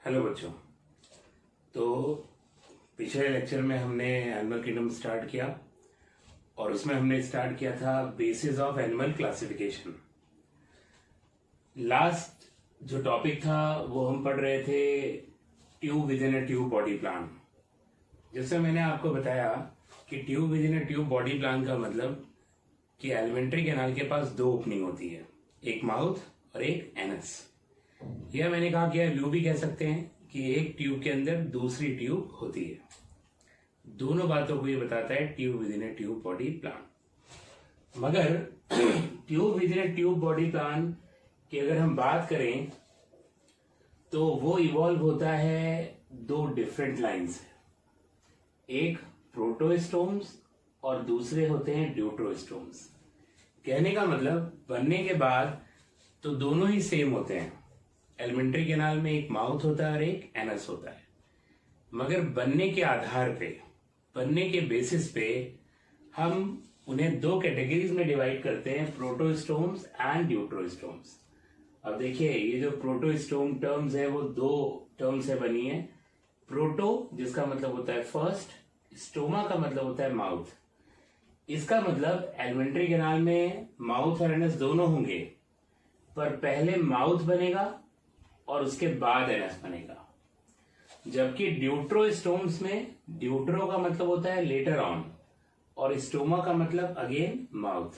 Hello बच्चों। तो पिछले लेक्चर में हमने एनिमल किंगडम स्टार्ट किया और उसमें हमने स्टार्ट किया था basis of animal classification. Last जो टॉपिक था वो हम पढ़ रहे थे tube with in a tube body plan. जिसमें मैंने आपको बताया कि tube with in a tube body plan का मतलब कि एलिमेंट्री कैनाल के पास दो ओपनिंग होती है, एक माउथ और एक एनस। यह मैंने कहा कि यूं भी कह सकते हैं कि एक ट्यूब के अंदर दूसरी ट्यूब होती है। दोनों बातों को ये बताता है tube within a tube body plan. मगर tube within a tube body plan की अगर हम बात करें तो वो इवॉल्व होता है दो डिफरेंट लाइन से, एक प्रोटोस्टोम्स और दूसरे होते हैं ड्यूटरोस्टोम्स। कहने का मतलब बनने के बाद तो दोनों ही सेम होते हैं। एलिमेंट्री कैनाल में एक माउथ होता है और एक एनस होता है, मगर बनने के आधार पे, बनने के बेसिस पे हम उन्हें दो कैटेगरीज में डिवाइड करते हैं, प्रोटोस्टोम्स एंड ड्यूटरोस्टोम्स। अब देखिए, ये जो प्रोटोस्टोम टर्म्स है वो दो टर्म से बनी है। प्रोटो जिसका मतलब होता है फर्स्ट, स्टोमा का मतलब होता है माउथ। इसका मतलब एलिमेंट्री कैनाल में माउथ और एनस दोनों होंगे, पर पहले माउथ बनेगा और उसके बाद एनस बनेगा। जबकि ड्यूटरोस्टोम्स में ड्यूटरो का मतलब होता है लेटर ऑन और स्टोमा का मतलब अगेन माउथ,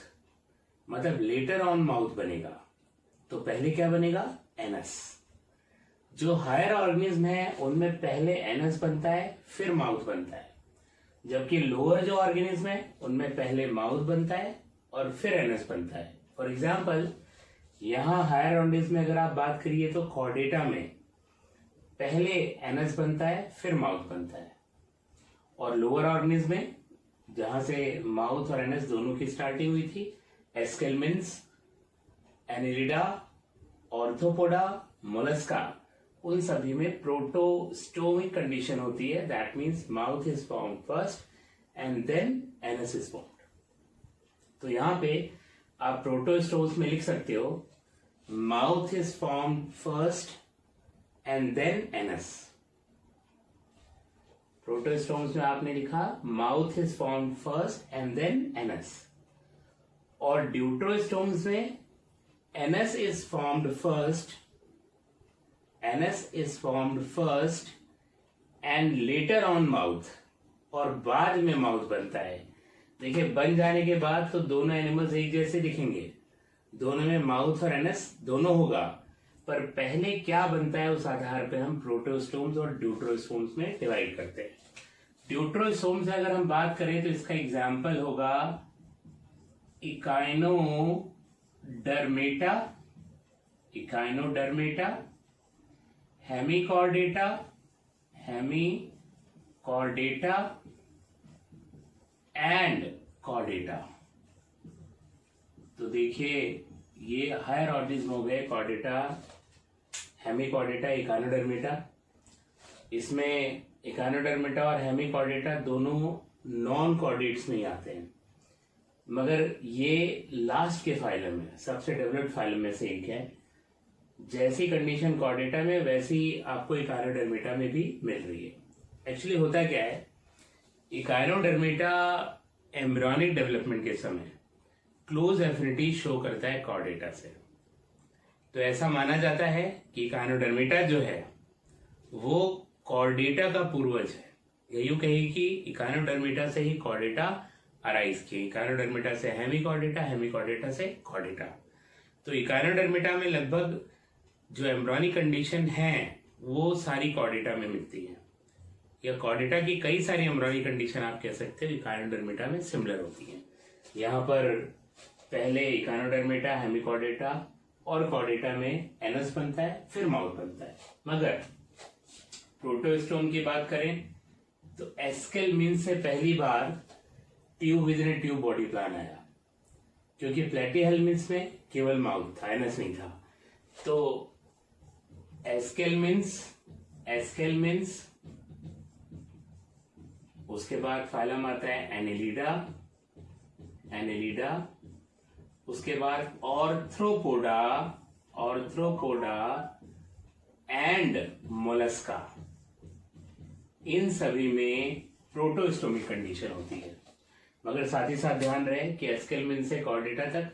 मतलब लेटर ऑन माउथ बनेगा। तो पहले क्या बनेगा? एनस। जो हायर ऑर्गेनिज्म है उनमें पहले एनस बनता है फिर माउथ बनता है, जबकि लोअर जो ऑर्गेनिज्म है उनमें पहले माउथ बनता है और फिर एनस बनता है। फॉर एग्जाम्पल, यहां हायर ऑर्गेनिज्म में अगर आप बात करिए तो कॉर्डेटा में पहले एनस बनता है फिर माउथ बनता है, और लोअर ऑर्गेनिज्म में जहां से माउथ और एनस दोनों की स्टार्टिंग हुई थी, एस्केलमेंट्स, एनिलिडा, ऑर्थोपोडा, मोलस्का, उन सभी में प्रोटोस्टोमिक कंडीशन होती है। That means mouth is form first and then anus is formed. तो यहां पे आप प्रोटोस्टोम्स में लिख सकते हो mouth is formed first and then anus. Protostomes में आपने लिखा mouth is formed first and then anus, और ड्यूटरोस्टोम्स में anus is formed first, anus is formed first and later on mouth, और बाद में माउथ बनता है। देखिए, बन जाने के बाद तो दोनों एनिमल्स एक जैसे दिखेंगे, दोनों में माउथ और एनस दोनों होगा, पर पहले क्या बनता है उस आधार पे हम प्रोटोस्टोम्स और ड्यूटरोस्टोम्स में डिवाइड करते हैं। ड्यूटरोस्टोम्स से अगर हम बात करें तो इसका एग्जाम्पल होगा Echinodermata, echinodermata, hemichordata, hemichordata and Chordata. तो देखिए, ये हायर ऑर्गेनिज्म हो गए, कॉर्डेटा, हेमिकॉर्डेटा, इकाइनोडर्मेटा। इसमें इकाइनोडर्मेटा और हेमिकॉर्डेटा दोनों नॉन कॉर्डेट्स में ही आते हैं, मगर ये लास्ट के फाइलम है, सबसे डेवलप्ड फाइलम में से एक है। जैसी कंडीशन कॉर्डेटा में वैसी आपको इकाइनोडर्मेटा में भी मिल रही है। एक्चुअली होता क्या है, इकाइनोडर्मेटा एम्ब्रियोनिक डेवलपमेंट के समय क्लोज एफिनिटी शो करता है कॉर्डेटा से। तो ऐसा माना जाता है कि इकाइनोडर्मेटा जो है वो कॉर्डेटा का पूर्वज है। या यूं कहिए कि इकाइनोडर्मेटा से ही कॉर्डेटा अराइज की, इकाइनोडर्मेटा से हेमिकॉर्डेटा, हेमिकॉर्डेटा से कॉर्डेटा। तो इकाइनोडर्मेटा में लगभग जो एम्ब्रियोनिक कंडीशन है वो सारी कॉर्डेटा में मिलती है, या कॉर्डेटा की कई सारी एम्ब्रियोनिक कंडीशन आप कह सकते हो इकाइनोडर्मेटा में सिमिलर होती है। यहाँ पर पहले इकाइनोडर्मेटा, हेमिकॉर्डेटा और कॉर्डेटा में एनस बनता है फिर माउथ बनता है। मगर प्रोटोस्टोम की बात करें तो एस्केलमेंट्स से पहली बार tube within a tube body plan आया, क्योंकि प्लेटीहेलमिन्थ्स में केवल माउथ था, एनस नहीं था। तो एस्केलमेंट्स, उसके बाद फाइलम आता है एनिलिडा, एनिलिडा, उसके बाद ऑर्थ्रोपोडा, ऑर्थ्रोपोडा एंड मोलस्का, इन सभी में प्रोटोस्टोमिक कंडीशन होती है। मगर साथ ही साथ ध्यान रहे कि एस्केलमेन से कॉर्डेटा तक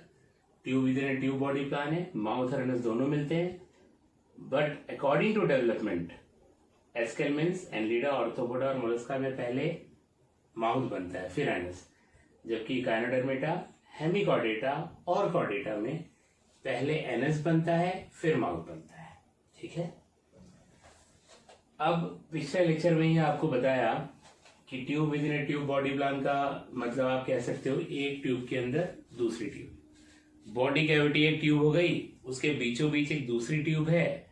tube within tube body plan है, माउथ और एनस दोनों मिलते हैं। But according to development aschelminthes, annelida, arthropoda और मोलस्का में पहले माउथ बनता है फिर एनस, जबकि काइनोडर्मेटा, हेमिकॉर्डेटा और कॉर्डेटा में पहले एनस बनता है फिर माउथ बनता है। ठीक है। अब पिछले लेक्चर में ही आपको बताया कि tube within tube body plan का मतलब आप कह सकते हो एक ट्यूब के अंदर दूसरी ट्यूब। बॉडी कैविटी एक ट्यूब हो गई, उसके बीचों बीच एक दूसरी ट्यूब है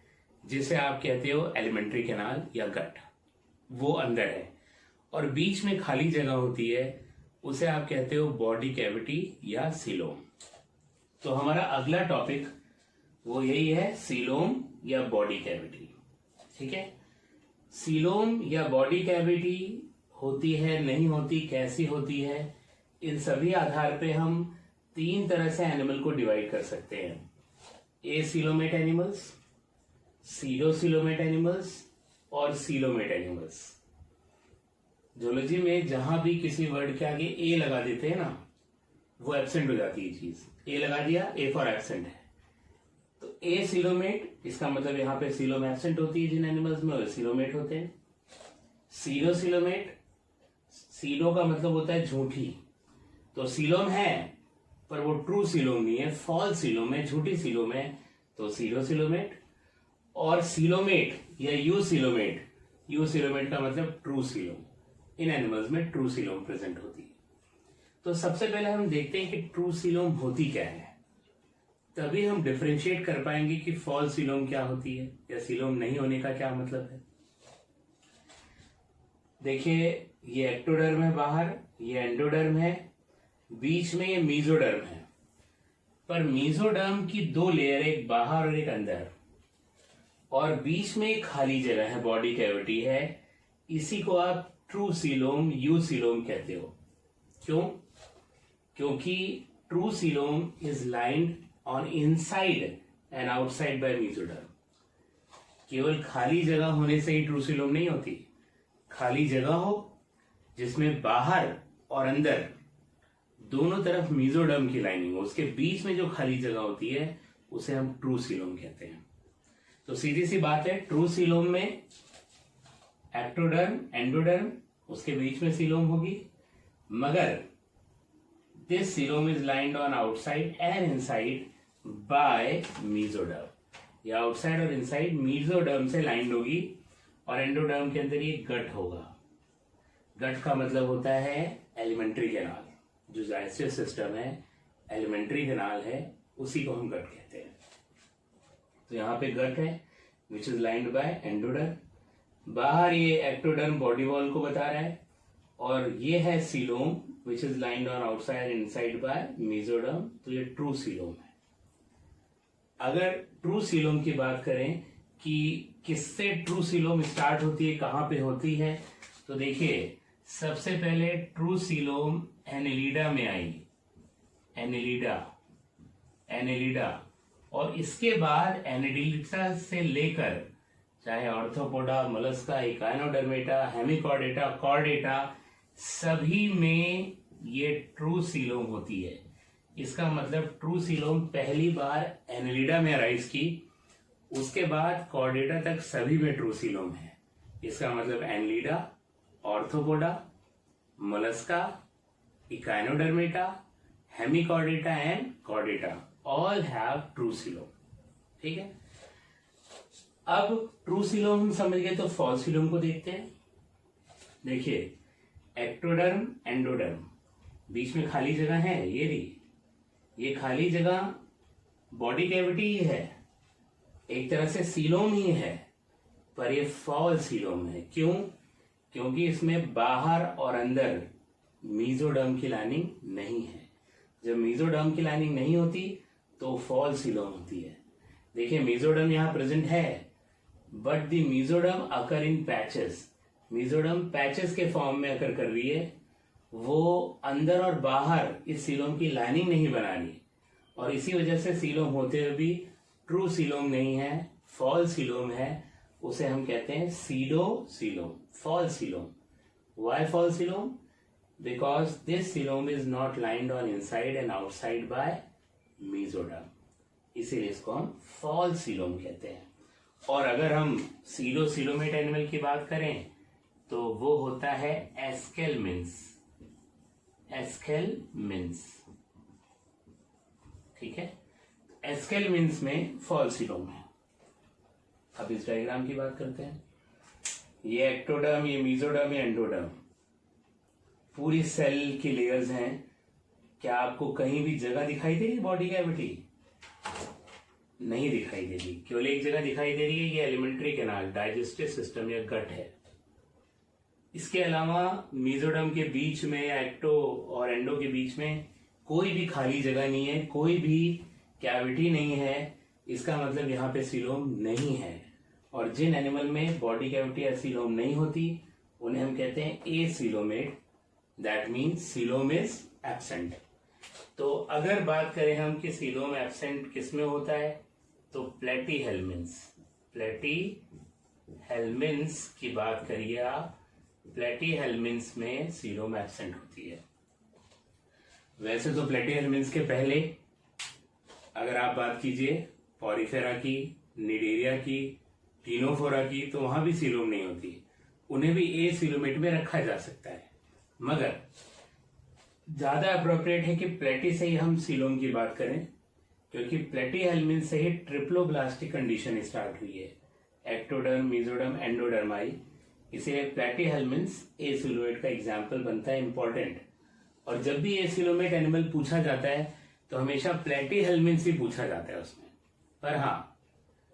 जिसे आप कहते हो एलिमेंट्री कैनाल या गट, वो अंदर है। और बीच में खाली जगह होती है, उसे आप कहते हो बॉडी कैविटी या सीलोम। तो हमारा अगला टॉपिक वो यही है, सीलोम या बॉडी कैविटी। ठीक है। सीलोम या बॉडी कैविटी होती है, नहीं होती, कैसी होती है, इन सभी आधार पे हम 3 तरह से एनिमल को डिवाइड कर सकते हैं। एसीलोमेट एनिमल्स, सीडोसीलोमेट एनिमल्स और सीलोमेट एनिमल्स। जूलॉजी में जहां भी किसी वर्ड के आगे ए लगा देते हैं ना, वो एब्सेंट हो जाती है चीज। ए लगा दिया, ए फॉर एब्सेंट है, तो ए सीलोमेट, इसका मतलब यहाँ पे सीलोम एब्सेंट होती है जिन एनिमल्स में, वो सीलोमेट होते हैं। सीडो सीलोमेट, सीडो का मतलब होता है झूठी, तो सीलोम है पर वो ट्रू सीलोम नहीं है, फॉल्स सीलोम है, झूठी सीलोम है, तो सीडो सीलोमेट। और सीलोमेट या यू सीलोमेट, यू सीलोमेट का मतलब ट्रू सीलोम, इन एनिमल्स में ट्रू सीलोम प्रेजेंट होती है। तो सबसे पहले हम देखते हैं कि ट्रू सीलोम होती क्या है, तभी हम डिफरेंशिएट कर पाएंगे कि फॉल्स सीलोम क्या होती है या सीलोम नहीं होने का क्या मतलब है। देखिए, ये एक्टोडर्म है बाहर, ये एंडोडर्म है, बीच में ये मीजोडर्म है। पर मीजोडर्म की 2 लेयर, एक बाहर और एक अंदर, और बीच में एक खाली जगह है, बॉडी कैविटी है। इसी को आप ट्रू सीलोम, यू सीलोम कहते हो। क्यों? क्योंकि true coelom is lined on inside and outside by mesoderm. केवल खाली जगह होने से ही ट्रू सीलोम नहीं होती, खाली जगह हो जिसमें बाहर और अंदर दोनों तरफ मीजोडर्म की लाइनिंग हो, उसके बीच में जो खाली जगह होती है उसे हम ट्रू सीलोम कहते हैं। तो सीधी सी बात है, ट्रू सीलोम में एक्टोडर्म, एंडोडर्म, उसके बीच में सीलोम होगी, मगर this coelom is lined on outside and inside bye mesoderm. या आउटसाइड और इनसाइड मीजोडर्म से लाइंड होगी, और एंडोडर्म के अंदर ये गट होगा। गट का मतलब होता है एलिमेंट्री कैनाल, जो डाइजेस्टिव सिस्टम है, एलिमेंट्री कैनाल है, उसी को हम गट कहते हैं। तो यहाँ पे गट है which is lined by endoderm. बाहर ये एक्टोडर्म बॉडी वॉल को बता रहा है, और ये है coelom which is lined on outside and inside bye mesoderm. तो ये ट्रू सीलोम है। अगर ट्रू सीलोम की बात करें कि किससे ट्रू सीलोम स्टार्ट होती है, कहां पे होती है, तो देखिए, सबसे पहले ट्रू सीलोम एनेलिडा में आई, एनेलिडा, और इसके बाद एनेलिडा से लेकर चाहे arthropoda, Mollusca, echinodermata, Hemichordata, Chordata, सभी में ये ट्रू सीलोम होती है। इसका मतलब ट्रू सीलोम पहली बार एनेलिडा में अराइज की, उसके बाद कॉर्डेटा तक सभी में ट्रू सीलोम है। इसका मतलब Annelida, arthropoda, Mollusca, echinodermata, hemichordata and Chordata all have true coelom. ठीक है। अब ट्रू सीलोम हम समझ गए, तो फॉल्स सीलोम को देखते हैं। देखिए, एक्टोडर्म, एंडोडर्म, बीच में खाली जगह है, ये रही, ये खाली जगह बॉडी कैविटी ही है, एक तरह से सीलोम ही है, पर ये फॉल्स सीलोम है। क्यों? क्योंकि इसमें बाहर और अंदर मीजोडर्म की लाइनिंग नहीं है। जब मीजोडर्म की लाइनिंग नहीं होती तो फॉल्स सीलोम होती है। देखिए, मीजोडर्म यहां प्रेजेंट है, but the mesoderm occur in patches. Mesoderm patches के फॉर्म में अकर कर रही है, वो अंदर और बाहर इस सीलोम की लाइनिंग नहीं बना रही, और इसी वजह से सीलोम होते हुए भी ट्रू सीलोम नहीं है, फॉल्स सीलोम है। उसे हम कहते हैं सीडोसीलोम, false coelom. Why false coelom? Because this coelom is not lined on inside and outside by mesoderm. इसीलिए इसको हम false सीलोम कहते हैं. और अगर हम सीडोसीलोमेट एनिमल की बात करें तो वो होता है एस्केलमिन्स. एस्केलमिन्स, ठीक है. एस्केलमिन्स में false सीलोम है. अब इस डायग्राम की बात करते हैं. ये एक्टोडर्म, ये मीजोडर्म, ये एंडोडर्म, पूरी सेल की लेयर्स हैं. क्या आपको कहीं भी जगह दिखाई दे रही है बॉडी कैविटी? नहीं दिखाई दे रही. केवल एक जगह दिखाई दे रही है, ये एलिमेंट्री कैनाल, डाइजेस्टिव सिस्टम या गट है. इसके अलावा मीजोडर्म के बीच में या एक्टो और एंडो के बीच में कोई भी खाली जगह नहीं है, कोई भी कैविटी नहीं है. इसका मतलब यहाँ पे सीलोम नहीं है. और जिन एनिमल में बॉडी कैविटी या सीलोम नहीं होती उन्हें हम कहते हैं acoelomate. That means coelom is absent. तो अगर बात करें हम कि सीलोम एब्सेंट किस में होता है तो प्लेटीहेल्मिन्स. प्लेटीहेल्मिन्स की बात करिए आप. प्लेटीहेल्मिन्स में सीलोम एब्सेंट होती है. वैसे तो प्लेटीहेल्मिन्स के पहले अगर आप बात कीजिए पॉरीफेरा की, निडेरिया की, टीनोफोरा की, तो वहां भी सीलोम नहीं होती. उन्हें भी एसीलोमेट में रखा जा सकता है. मगर ज्यादा अप्रोप्रिएट है कि प्लेटी से ही हम सीलोम की बात करें, क्योंकि प्लेटीहेल्मिन्स से ही ट्रिप्लोब्लास्टिक कंडीशन स्टार्ट हुई है. Ectoderm, mesoderm, endoderm. इसीलिए प्लेटीहेल्मिन्स एसीलोमेट का एग्जाम्पल बनता है इंपॉर्टेंट. और जब भी एसीलोमेट एनिमल पूछा जाता है तो हमेशा प्लेटीहेल्मिन्स ही पूछा जाता है उसमें. पर हाँ,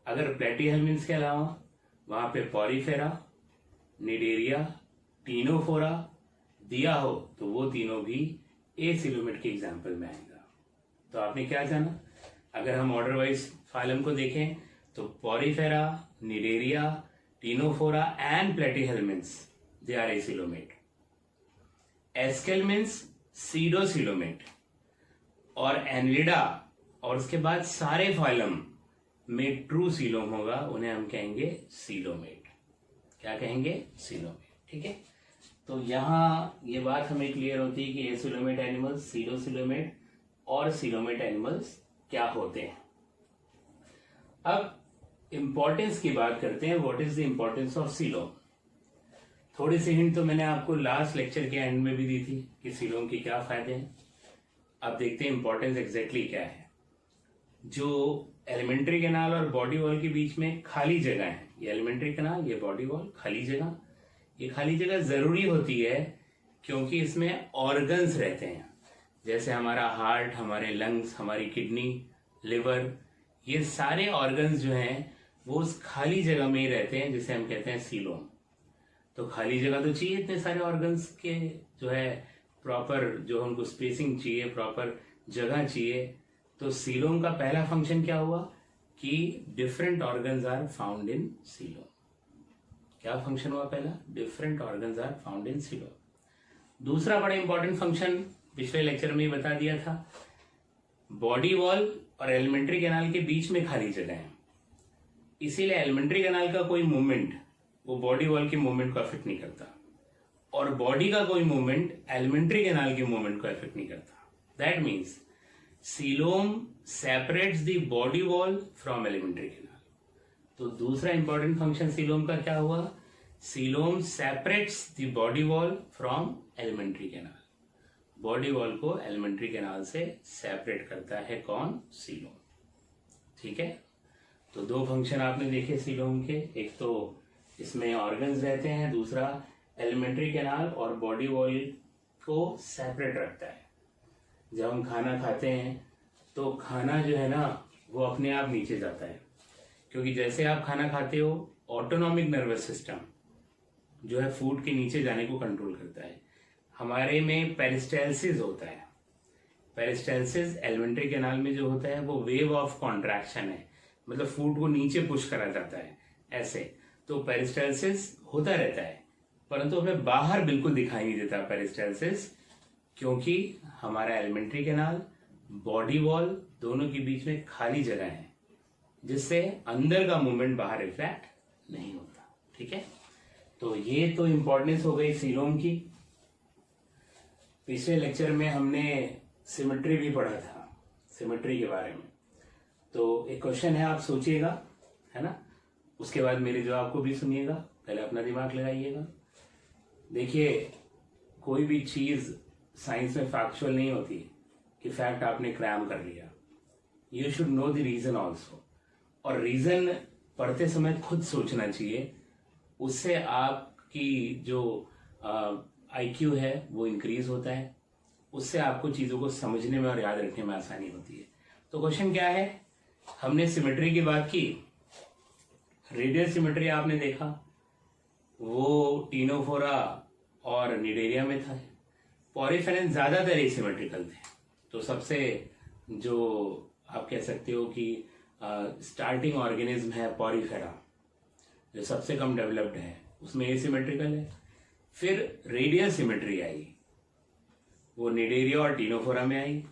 अगर प्लेटीहेल्मिन्स के अलावा वहां पे पॉरीफेरा, निडेरिया, टीनोफोरा दिया हो तो वो तीनों भी एसीलोमेट के एग्जाम्पल में आएगा. तो आपने क्या जाना? अगर हम ऑर्डर वाइज फाइलम को देखें तो porifera, cnidaria, ctenophora and platyhelminthes they are acoelomate. Aschelminthes pseudocoelomate. और एनलिडा और उसके बाद सारे फाइलम में ट्रू सीलोम होगा, उन्हें हम कहेंगे सीलोमेट. क्या कहेंगे? सीलोमेट. ठीक है. तो यहां ये बात हमें क्लियर होती है कि एसीलोमेट एनिमल्स, सीडोसीलोमेट और सीलोमेट एनिमल्स क्या होते हैं. अब इंपॉर्टेंस की बात करते हैं. What is the importance of coelom? थोड़ी सी हिंट तो मैंने आपको लास्ट लेक्चर के एंड में भी दी थी कि सीलोम के क्या फायदे हैं. अब देखते हैं इंपॉर्टेंस एग्जैक्टली क्या है. जो एलिमेंट्री कैनाल और बॉडी वॉल के बीच में खाली जगह है, ये एलिमेंट्री कैनाल, ये बॉडी वॉल, खाली जगह. ये खाली जगह जरूरी होती है क्योंकि इसमें ऑर्गन्स रहते हैं, जैसे हमारा हार्ट, हमारे लंग्स, हमारी किडनी, लिवर. ये सारे ऑर्गन्स जो हैं वो उस खाली जगह में ही रहते हैं, जिसे हम कहते हैं सीलोम. तो खाली जगह तो चाहिए इतने सारे ऑर्गन्स के, जो है प्रॉपर, जो हमको स्पेसिंग चाहिए, प्रॉपर जगह चाहिए. तो सीलोम का पहला फंक्शन क्या हुआ कि different organs are found in coelom. क्या फंक्शन हुआ पहला? Different organs are found in coelom. दूसरा बड़ा इंपॉर्टेंट फंक्शन पिछले लेक्चर में ही बता दिया था. बॉडी वॉल और एलिमेंट्री कैनाल के बीच में खाली जगह है, इसीलिए एलिमेंट्री कैनाल का कोई मूवमेंट वो बॉडी वॉल के मूवमेंट को अफेक्ट नहीं करता, और बॉडी का कोई मूवमेंट एलिमेंट्री कैनाल के मूवमेंट को अफेक्ट नहीं करता. That means coelom separates the body wall from alimentary canal. तो दूसरा इंपॉर्टेंट फंक्शन सीलोम का क्या हुआ? Coelom separates the body wall from alimentary canal. Body wall को एलिमेंट्री कैनाल से सेपरेट करता है कौन? सीलोम. ठीक है. तो दो फंक्शन आपने देखे सीलोम के. एक तो इसमें ऑर्गन्स रहते हैं, दूसरा एलिमेंट्री कैनाल और बॉडी वॉल को सेपरेट रखता है. जब हम खाना खाते हैं तो खाना जो है ना वो अपने आप नीचे जाता है, क्योंकि जैसे आप खाना खाते हो ऑटोनॉमिक नर्वस सिस्टम जो है फूड के नीचे जाने को कंट्रोल करता है. हमारे में पेरिस्टाल्सिस होता है. पेरिस्टाल्सिस एलिमेंट्री कैनाल में जो होता है वो वेव ऑफ कॉन्ट्रैक्शन है, मतलब फूड को नीचे पुश करा जाता है ऐसे. तो पेरिस्टाल्सिस होता रहता है, परंतु हमें बाहर बिल्कुल दिखाई नहीं देता पेरिस्टाल्सिस, क्योंकि हमारा एलिमेंट्री कैनाल, बॉडी वॉल दोनों के बीच में खाली जगह है, जिससे अंदर का मूवमेंट बाहर रिफ्लेक्ट नहीं होता। ठीक है, तो ये तो इम्पोर्टेंस हो गई सीलोम की। पिछले लेक्चर में हमने सिमेट्री भी पढ़ा था, सिमेट्री के बारे में। तो एक क्वेश्चन है, आप सोचिएगा, है ना, उसके बाद मेरे जवाब को भी सुनिएगा, पहले अपना दिमाग लगाइएगा। देखिए, कोई भी चीज साइंस में फैक्चुअल नहीं होती कि फैक्ट आपने क्रैम कर लिया। You should know the reason also, और रीजन पढ़ते समय खुद सोचना चाहिए, उससे आपकी जो IQ है वो इंक्रीज होता है, उससे आपको चीज़ों को समझने में और याद रखने में आसानी होती है। तो क्वेश्चन क्या है, हमने सिमेट्री की बात की, रेडियल सिमेट्री आपने देखा, वो टीनोफोरा और निडेरिया में था। पॉरीफेरन ज़्यादातर एसिमेट्रिकल थे। तो सबसे जो आप कह सकते हो कि स्टार्टिंग ऑर्गेनिज्म है पॉरीफेरा, जो सबसे कम डेवलप्ड है, उसमें एसिमेट्रिकल है। फिर रेडियल सिमेट्री आई, वो निडेरिया और टीनोफोरा में आई,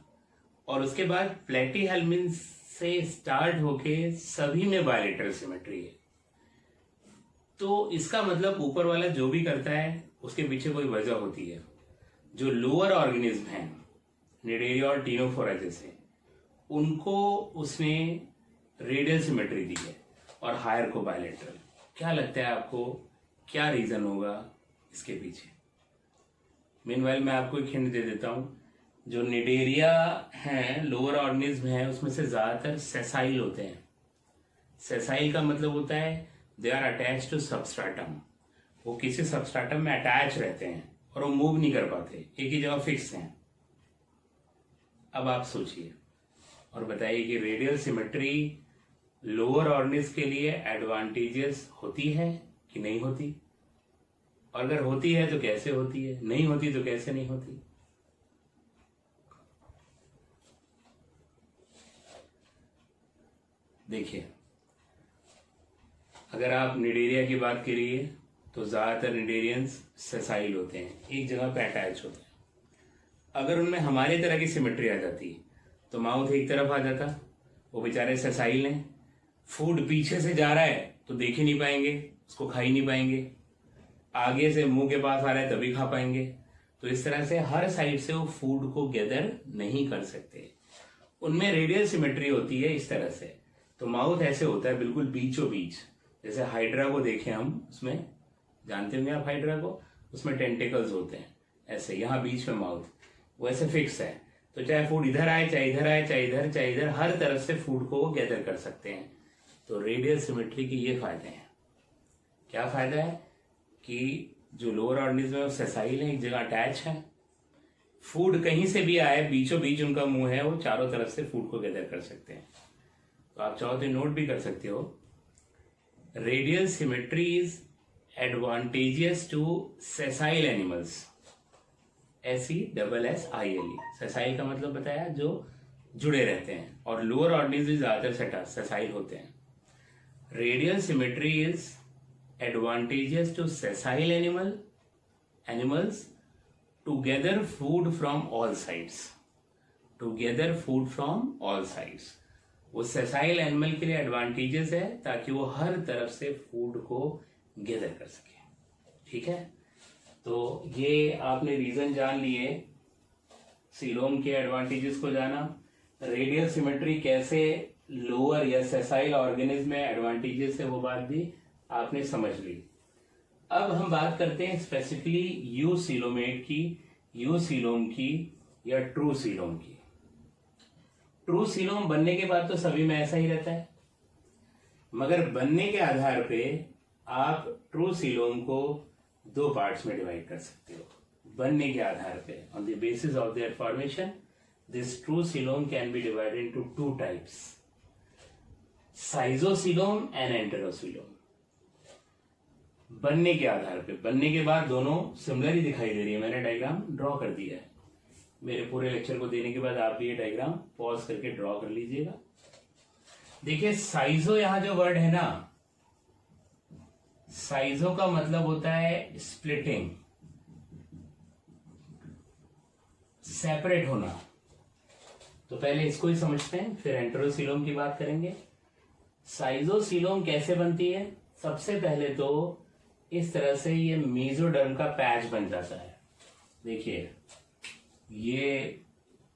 और उसके बाद प्लेटीहेल्मिन्थ से स्टार्ट होके सभी में बायलेटरल सिमेट्री है। तो इसका मतलब ऊपर वाला जो भी करता है उसके पीछे कोई वजह होती है। जो लोअर ऑर्गेनिज्म हैं, निडेरिया और टीनोफोरा जैसे, उनको उसने रेडियल सिमेट्री दी है और हायर को बायलेटरल। क्या लगता है आपको, क्या रीजन होगा इसके पीछे? मीनवाइल मैं आपको एक हिंट दे देता हूं, जो निडेरिया हैं, लोअर ऑर्गेनिज्म हैं, उसमें से ज्यादातर सेसाइल होते हैं। सेसाइल का मतलब होता है they are attach to substratum, वो किसी सबस्ट्रेटम में अटैच रहते हैं और वो मूव नहीं कर पाते, एक ही जगह फिक्स हैं। अब आप सोचिए और बताइए कि रेडियल सिमेट्री लोअर ऑर्गेनिज्म के लिए एडवांटेजेस होती है कि नहीं होती? और अगर होती है तो कैसे होती है, नहीं होती तो कैसे नहीं होती? देखिए, अगर आप निडेरिया की बात करिए तो ज्यादातर निडेरियंस सेसाइल होते हैं, एक जगह पे अटैच होते हैं। अगर उनमें हमारे तरह की सिमेट्री आ जाती तो माउथ एक तरफ आ जाता, वो बेचारे सेसाइल हैं, फूड पीछे से जा रहा है तो देख ही नहीं पाएंगे, उसको खा ही नहीं पाएंगे, आगे से मुंह के पास आ रहा है तभी खा पाएंगे। तो इस तरह से हर साइड से वो फूड को गैदर नहीं कर सकते। उनमें रेडियल सिमेट्री होती है इस तरह से। तो माउथ ऐसे होता है बिल्कुल बीचों बीच, जैसे हाइड्रा को देखें हम, उसमें जानते होंगे आप हाइड्रा को, उसमें टेंटिकल्स होते हैं ऐसे, यहाँ बीच में माउथ, वो ऐसे फिक्स है। तो चाहे फूड इधर आए, चाहे इधर आए, चाहे इधर, चाहे इधर, हर तरफ से फूड को गैदर कर सकते हैं। तो रेडियल सिमेट्री के ये फायदे हैं। क्या फायदा है कि जो लोअर ऑर्गेनिज्म है वो सेसाइल है, एक जगह अटैच है, फूड कहीं से भी आए, बीचों बीच उनका मुंह है, वो चारों तरफ से फूड को गैदर कर सकते हैं। तो आप चाहो तो नोट भी कर सकते हो, radial symmetry is advantageous to sessile animals, SESSILE। Sessile का मतलब बताया जो जुड़े रहते हैं, और लोअर ऑर्गेनिज्म ज्यादातर सेसाइल होते हैं। Radial symmetry is advantageous to sessile animals to gather food from all sides, वो सेसाइल एनिमल के लिए एडवांटेजेस है ताकि वो हर तरफ से फूड को गैदर कर सके। ठीक है, तो ये आपने रीजन जान लिए, सीलोम के एडवांटेजेस को जाना, रेडियल सिमेट्री कैसे लोअर या सेसाइल ऑर्गेनिज्म में एडवांटेजेस है वो बात भी आपने समझ ली। अब हम बात करते हैं स्पेसिफिकली यू सीलोमेट की, यू सीलोम की या ट्रू सीलोम की। ट्रू सीलोम बनने के बाद तो सभी में ऐसा ही रहता है, मगर बनने के आधार पे आप ट्रू सीलोम को दो पार्ट्स में डिवाइड कर सकते हो। बनने के आधार पे, on the basis of their formation, this true coelom can be divided into two types, schizocoelom and enterocoelom. बनने के आधार पे, बनने के बाद दोनों सिमिलर ही दिखाई दे रही है, मैंने डायग्राम ड्रॉ कर दिया है। मेरे पूरे लेक्चर को देने के बाद आप भी ये डायग्राम पॉज करके ड्रॉ कर लीजिएगा। देखिए, साइजो यहां जो वर्ड है ना, साइजो का मतलब होता है स्प्लिटिंग, सेपरेट होना। तो पहले इसको ही समझते हैं, फिर एंटेरोसीलोम की बात करेंगे। साइजोसीलोम कैसे बनती है? सबसे पहले तो इस तरह से ये मेसोडर्म का पैच बन जाता है। देखिए ये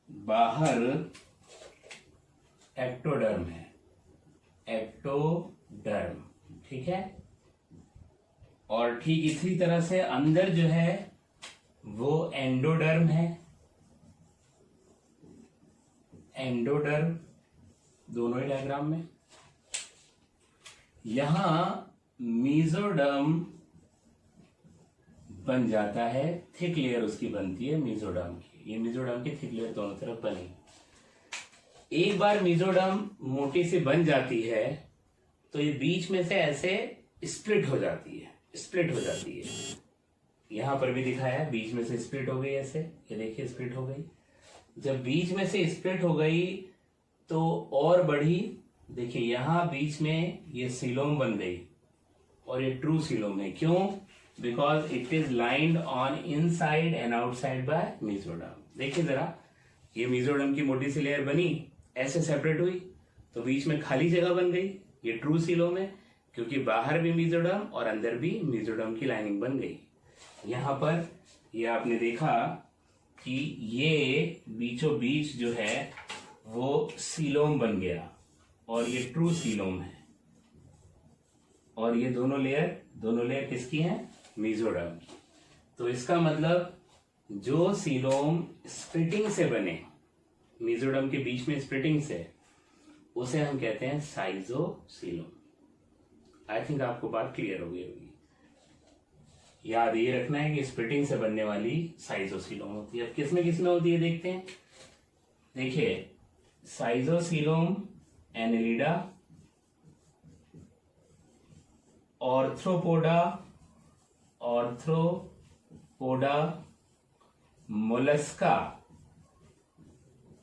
बाहर एक्टोडर्म है, एक्टोडर्म, ठीक है। और ठीक इसी तरह से अंदर जो है वो एंडोडर्म है, एंडोडर्म, दोनों ही डायग्राम में। यहां मेसोडर्म बन जाता है, थिक लेयर उसकी बनती है मेसोडर्म की। ये मेसोडर्म की थिक लेयर दोनों तरफ बनी। एक बार मेसोडर्म मोटी सी बन जाती है तो ये बीच में से ऐसे स्प्लिट हो जाती है, स्प्लिट हो जाती है। यहां पर भी दिखाया है, बीच में से स्प्लिट हो गई ऐसे, ये देखिए स्प्लिट हो गई। जब बीच में से स्प्लिट हो गई तो और बढ़ी, देखिए यहां बीच में ये सीलोम बन गई और ये ट्रू सीलोम है। क्यों? Because it is lined on inside and outside bye mesoderm. देखिए जरा, ये मेसोडर्म की मोटी सी लेयर बनी, ऐसे सेपरेट हुई तो बीच में खाली जगह बन गई, ये ट्रू सीलोम है, क्योंकि बाहर भी मेसोडर्म और अंदर भी मेसोडर्म की लाइनिंग बन गई। यहां पर ये आपने देखा कि ये बीचों बीच जो है वो सीलोम बन गया और ये ट्रू सीलोम है। और ये दोनों लेयर किसकी हैं? मेसोडर्म की। तो इसका मतलब जो सीलोम स्प्लिटिंग से बने, मेसोडर्म के बीच में स्प्लिटिंग से, उसे हम कहते हैं साइजोसीलोम। आई थिंक आपको बात क्लियर हो गई होगी। याद ये रखना है कि स्प्लिटिंग से बनने वाली साइजोसीलोम होती है। अब किसमें किसमें होती है देखते हैं। देखिए साइजोसीलोम एनेलिडा, ऑर्थ्रोपोडा, ऑर्थ्रोपोडा, मोलस्का,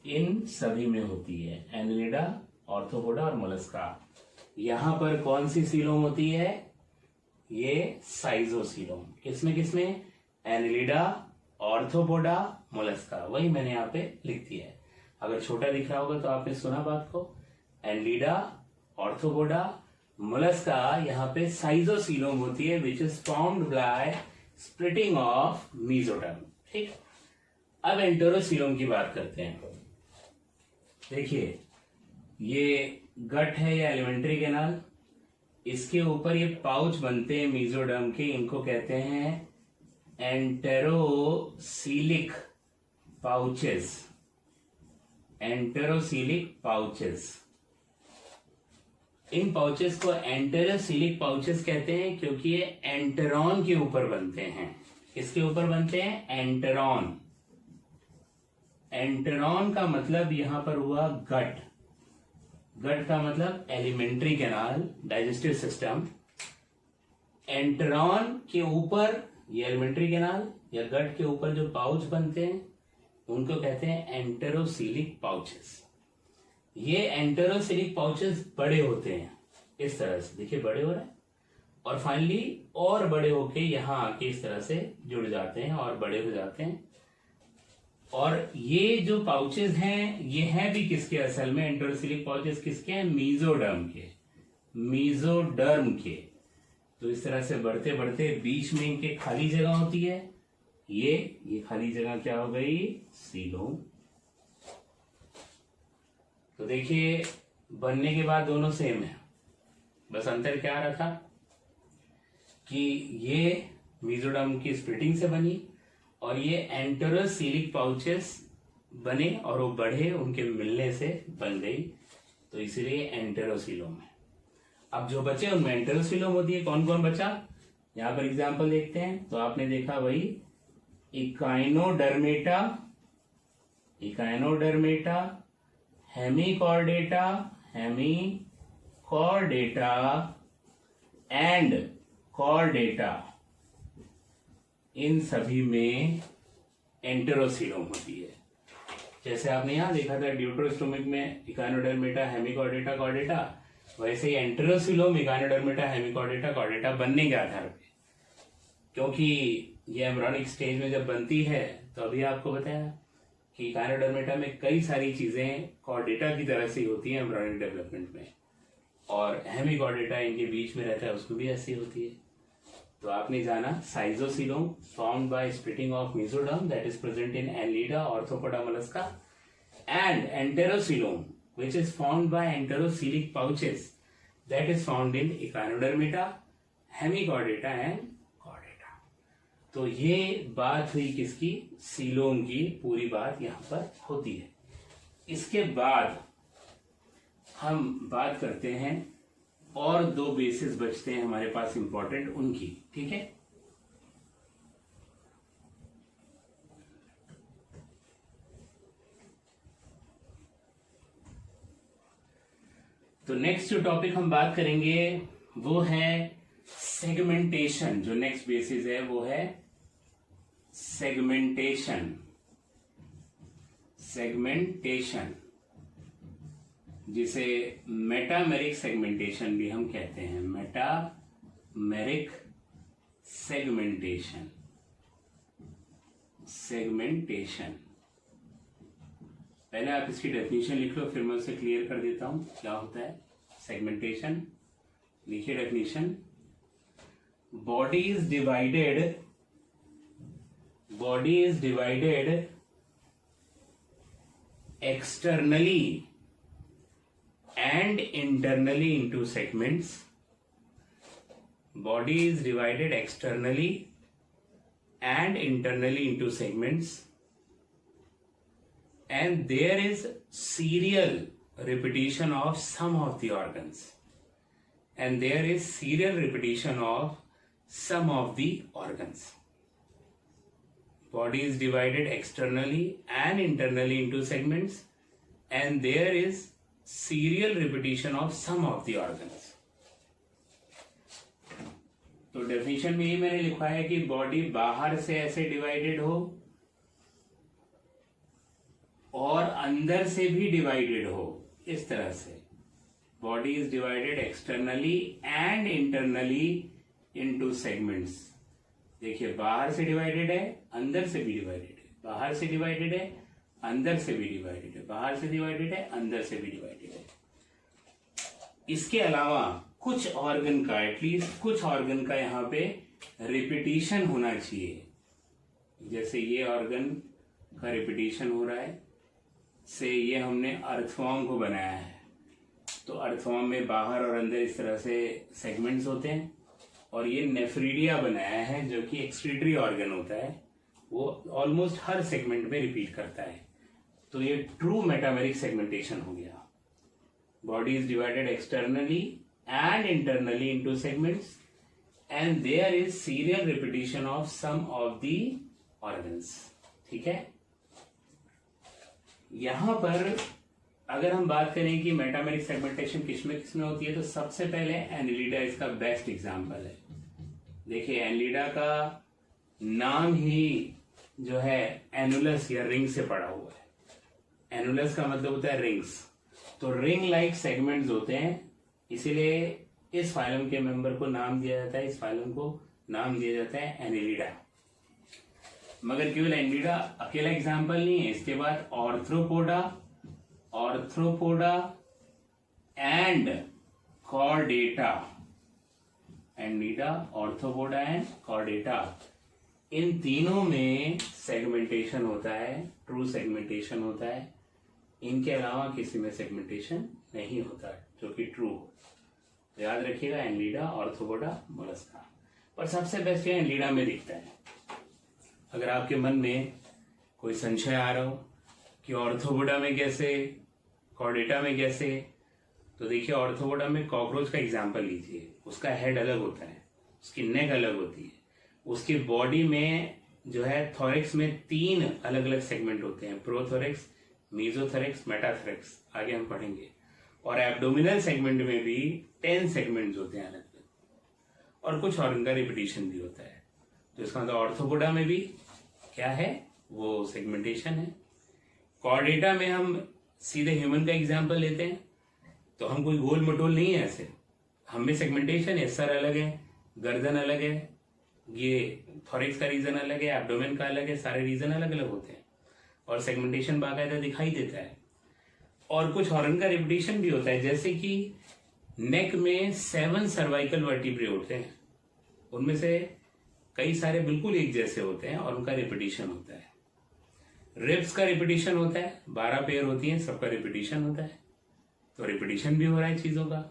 इन सभी में होती है। एनेलिडा, ऑर्थ्रोपोडा और मोलस्का। यहां पर कौन सी सीलोम होती है? ये साइजोसीलोम। किसमें किसमें? Annelida, Arthropoda, Mollusca. वही मैंने यहाँ पे लिख दिया है। अगर छोटा दिख रहा होगा तो आपने सुना बात को। एनेलिडा, ऑर्थ्रोपोडा, मोलस्का, यहाँ पे साइजोसीलोम होती है, which is formed by splitting of mesoderm. ठीक। अब एंटेरोसीलोम की बात करते हैं। देखिए ये गट है या एलिमेंट्री कैनाल, इसके ऊपर ये पाउच बनते हैं मेसोडर्म के, इनको कहते हैं एंटेरोसीलिक पाउचेस। एंटेरोसीलिक पाउचेस। इन पाउचेस को एंटेरोसीलिक पाउचेस कहते हैं क्योंकि ये एंटेरॉन के ऊपर बनते हैं। किसके ऊपर बनते हैं? एंटेरॉन। एंटेरॉन का मतलब यहां पर हुआ गट। गट का मतलब एलिमेंट्री कैनाल, डाइजेस्टिव सिस्टम। एंटेरॉन के ऊपर ये एलिमेंट्री कैनाल या गट के ऊपर जो पाउच बनते हैं उनको कहते हैं एंटेरोसीलिक पाउचेस। ये एंटेरोसीलिक पाउचेस बड़े होते हैं इस तरह से, देखिए बड़े हो रहे हैं, और फाइनली और बड़े होके यहां आके इस तरह से जुड़ जाते हैं और बड़े हो जाते हैं। और ये जो पाउचेस हैं ये हैं भी किसके? असल में एंटेरोसीलिक पाउचेस किसके हैं? मेसोडर्म के। मेसोडर्म के। तो इस तरह से बढ़ते बढ़ते बीच में इनके खाली जगह होती है। ये खाली जगह क्या हो गई? सीलोम। तो देखिए बनने के बाद दोनों सेम है, बस अंतर क्या रखा कि ये मेसोडर्म की स्प्लिटिंग से बनी और ये एंटेरोसीलिक पाउचेस बने और वो बढ़े, उनके मिलने से बन गई, तो इसलिए एंटेरोसीलोम है। अब जो बचे उनमें एंटेरोसीलोम होती है। कौन कौन बचा? यहां पर एग्जांपल देखते हैं। तो आपने देखा वही echinodermata, echinodermata, hemichordata, hemichordata and chordata, इन सभी में एंटेरोसीलोम होती है। जैसे आपने यहां देखा था ड्यूटरोस्टोमिक में इकाइनोडर्मेटा, हेमिकॉर्डेटा, कॉर्डेटा, वैसे ही एंटेरोसीलोम इकाइनोडर्मेटा, हेमिकॉर्डेटा, कॉर्डेटा बनने के आधार पे, क्योंकि ये एम्ब्रियोनिक स्टेज में जब बनती है तो अभी आपको बताया कि इकाइनोडर्मेटा में कई सारी चीजें कॉर्डेटा की तरह से होती हैं एम्ब्रियोनिक डेवलपमेंट में। और हेमिकॉर्डेटा इनके बीच में रहता है, उसको भी ऐसी होती है। तो आपने जाना schizocoelom formed by splitting of mesoderm that is present in annelida arthropoda mollusca, and enterocoelom which is formed by enterocoelic pouches that is found in Echinodermata, Hemichordata and Chordata। तो ये बात हुई किसकी, सीलोम की, पूरी बात यहाँ पर होती है। इसके बाद हम बात करते हैं और दो बेसिस बचते हैं हमारे पास इंपॉर्टेंट उनकी, ठीक है। तो नेक्स्ट जो टॉपिक हम बात करेंगे वो है सेगमेंटेशन। जो नेक्स्ट बेसिस है वो है सेगमेंटेशन। सेगमेंटेशन जिसे मेटामेरिक सेगमेंटेशन भी हम कहते हैं, मेटामेरिक सेगमेंटेशन। सेगमेंटेशन पहले आप इसकी डेफिनेशन लिख लो, फिर मैं उसे क्लियर कर देता हूं क्या होता है सेगमेंटेशन। लिखिए definition, body is divided externally and internally into segments. Body is divided externally and internally into segments, and there is serial repetition of some of the organs, and there is serial repetition of some of the organs. Body is divided externally and internally into segments, and there is serial repetition of some of the organs. तो definition में ये मैंने लिखा है कि body बाहर से ऐसे डिवाइडेड हो और अंदर से भी डिवाइडेड हो, इस तरह से। Body is divided externally and internally into segments. देखिए बाहर से डिवाइडेड है, अंदर से भी डिवाइडेड है, बाहर से डिवाइडेड है, अंदर से भी डिवाइडेड है, बाहर से डिवाइडेड है, अंदर से भी डिवाइडेड है। इसके अलावा कुछ ऑर्गन का, एटलीस्ट कुछ ऑर्गन का यहाँ पे रिपीटिशन होना चाहिए। जैसे ये ऑर्गन का रिपीटिशन हो रहा है, से ये हमने अर्थवॉर्म को बनाया है, तो अर्थवॉर्म में बाहर और अंदर इस तरह से सेगमेंट्स होते हैं। और ये नेफ्रीडिया बनाया है जो कि एक्सक्रीटरी ऑर्गन होता है, वो ऑलमोस्ट हर सेगमेंट में रिपीट करता है। तो ये ट्रू मेटामेरिक सेगमेंटेशन हो गया। Body is divided externally and internally into segments, and there is serial repetition of some of the organs, ठीक है। यहां पर अगर हम बात करें कि मेटामेरिक सेगमेंटेशन किसमें होती है, तो सबसे पहले एनिलिडा इसका बेस्ट एग्जांपल है। देखिए एनिलिडा का नाम ही जो है एनुलस या रिंग से पड़ा हुआ है। एनुलस का मतलब होता है रिंग्स, तो रिंग लाइक सेगमेंट्स होते हैं, इसीलिए इस फाइलम के मेंबर को नाम दिया जाता है, इस फाइलम को नाम दिया जाता है एनिलिडा। मगर केवल एनिलिडा अकेला एग्जाम्पल नहीं है, इसके बाद arthropoda and chordata. Annelida, arthropoda and chordata, इन तीनों में सेगमेंटेशन होता है, ट्रू सेगमेंटेशन होता है। इनके अलावा किसी में सेगमेंटेशन नहीं होता जो कि ट्रू हो। तो याद रखिएगा एनिलिडा, ऑर्थ्रोपोडा, मोलस्का, पर सबसे बेस्ट ये एनिलिडा में दिखता है। अगर आपके मन में कोई संशय आ रहा हो कि ऑर्थ्रोपोडा में कैसे, कॉर्डेटा में कैसे, तो देखिए ऑर्थ्रोपोडा में कॉकरोच का एग्जाम्पल लीजिए। उसका हेड अलग होता है, उसकी नेक अलग होती है, उसकी बॉडी में जो है थोरेक्स में 3 अलग अलग सेगमेंट होते हैं, प्रोथोरेक्स, मीजोथोरेक्स, मेटाथोरेक्स, आगे हम पढ़ेंगे। और एब्डोमिनल सेगमेंट में भी 10 सेगमेंट्स होते हैं अलग अलग, और कुछ ऑर्गन का रिपीटिशन भी होता है। तो इसका मतलब ऑर्थ्रोपोडा में भी क्या है, वो सेगमेंटेशन है। कॉर्डेटा में हम सीधे ह्यूमन का एग्जाम्पल लेते हैं, तो हम कोई गोल मटोल नहीं है, ऐसे हम में सेगमेंटेशन है। सर अलग है, गर्दन अलग है, ये थोरेक्स का रीजन अलग है, एब्डोमेन का अलग है, सारे रीजन अलग अलग होते हैं और सेगमेंटेशन बाकायदा दिखाई देता है। और कुछ ऑर्गन का रिपीटिशन भी होता है, जैसे कि नेक में 7 सर्वाइकल वर्टिब्रे होते हैं, उनमें से कई सारे बिल्कुल एक जैसे होते हैं और उनका रिपीटिशन होता है। रिब्स का रिपीटिशन होता है, 12 पेयर होती हैं, सबका रिपीटिशन होता है, तो रिपीटिशन भी हो रहा है चीजों का।